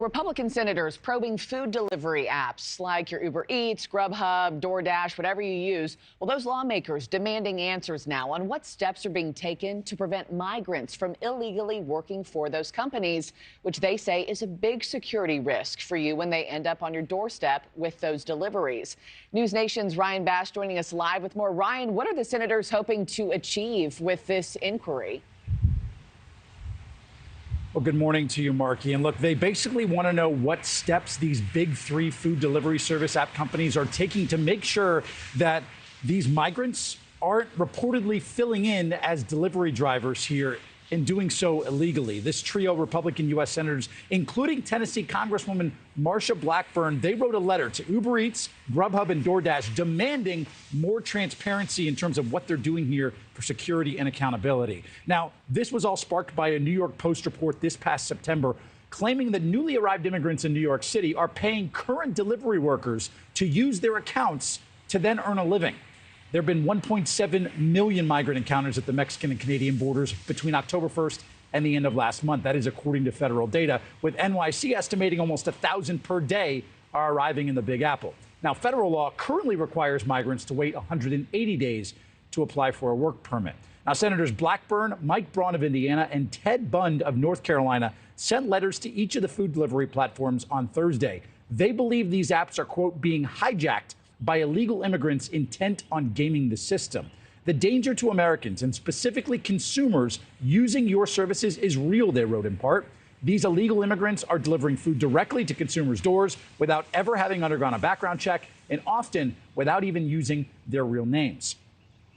Republican senators probing food delivery apps like your Uber Eats, Grubhub, DoorDash, whatever you use. Well, those lawmakers demanding answers now on what steps are being taken to prevent migrants from illegally working for those companies, which they say is a big security risk for you when they end up on your doorstep with those deliveries. NewsNation's Ryan Bass joining us live with more. Ryan, what are the senators hoping to achieve with this inquiry? Well, good morning to you, Markie. And look, they basically want to know what steps these big three food delivery service app companies are taking to make sure that these migrants aren't reportedly filling in as delivery drivers here and doing so illegally. This trio of Republican U.S. senators, including Tennessee Congresswoman Marsha Blackburn, they wrote a letter to Uber Eats, Grubhub, and DoorDash demanding more transparency in terms of what they're doing here for security and accountability. Now, this was all sparked by a New York Post report this past September claiming that newly arrived immigrants in New York City are paying current delivery workers to use their accounts to then earn a living. There have been 1.7 million migrant encounters at the Mexican and Canadian borders between October 1st and the end of last month. That is according to federal data, with NYC estimating almost 1,000 per day are arriving in the Big Apple. Now, federal law currently requires migrants to wait 180 days to apply for a work permit. Now, Senators Blackburn, Mike Braun of Indiana, and Ted Bund of North Carolina sent letters to each of the food delivery platforms on Thursday. They believe these apps are, quote, being hijacked by illegal immigrants intent on gaming the system. The danger to Americans and specifically consumers using your services is real, they wrote in part. These illegal immigrants are delivering food directly to consumers' doors without ever having undergone a background check and often without even using their real names.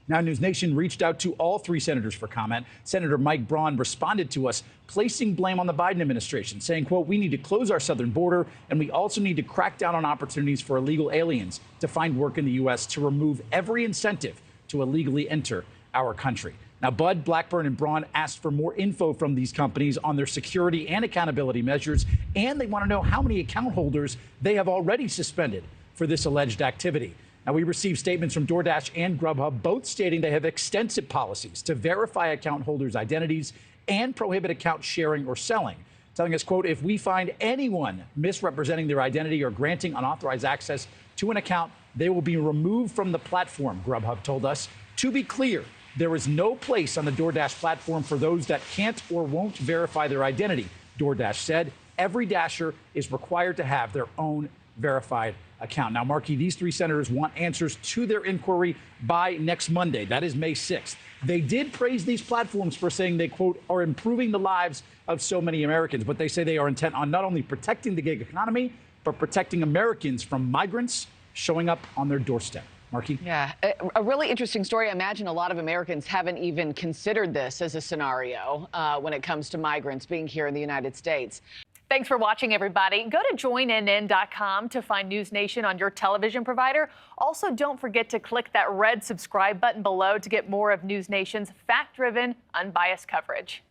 Now, NewsNation reached out to all three senators for comment. Senator Mike Braun responded to us, placing blame on the Biden administration, saying, quote, we need to close our southern border, and we also need to crack down on opportunities for illegal aliens to find work in the U.S. to remove every incentive to illegally enter our country. Now, Bud, Blackburn, and Braun asked for more info from these companies on their security and accountability measures, and they want to know how many account holders they have already suspended for this alleged activity. Now, we received statements from DoorDash and Grubhub, both stating they have extensive policies to verify account holders' identities and prohibit account sharing or selling, telling us, quote, if we find anyone misrepresenting their identity or granting unauthorized access to an account, they will be removed from the platform, Grubhub told us. To be clear, there is no place on the DoorDash platform for those that can't or won't verify their identity, DoorDash said. Every Dasher is required to have their own verified account. Now, Markie, these three senators want answers to their inquiry by next Monday. That is May 6th. They did praise these platforms for saying they, quote, are improving the lives of so many Americans, but they say they are intent on not only protecting the gig economy, but protecting Americans from migrants showing up on their doorstep. Markie? Yeah, a really interesting story. I imagine a lot of Americans haven't even considered this as a scenario when it comes to migrants being here in the United States. Thanks for watching, everybody. Go to joinnn.com to find NewsNation on your television provider. Also, don't forget to click that red subscribe button below to get more of NewsNation's fact-driven, unbiased coverage.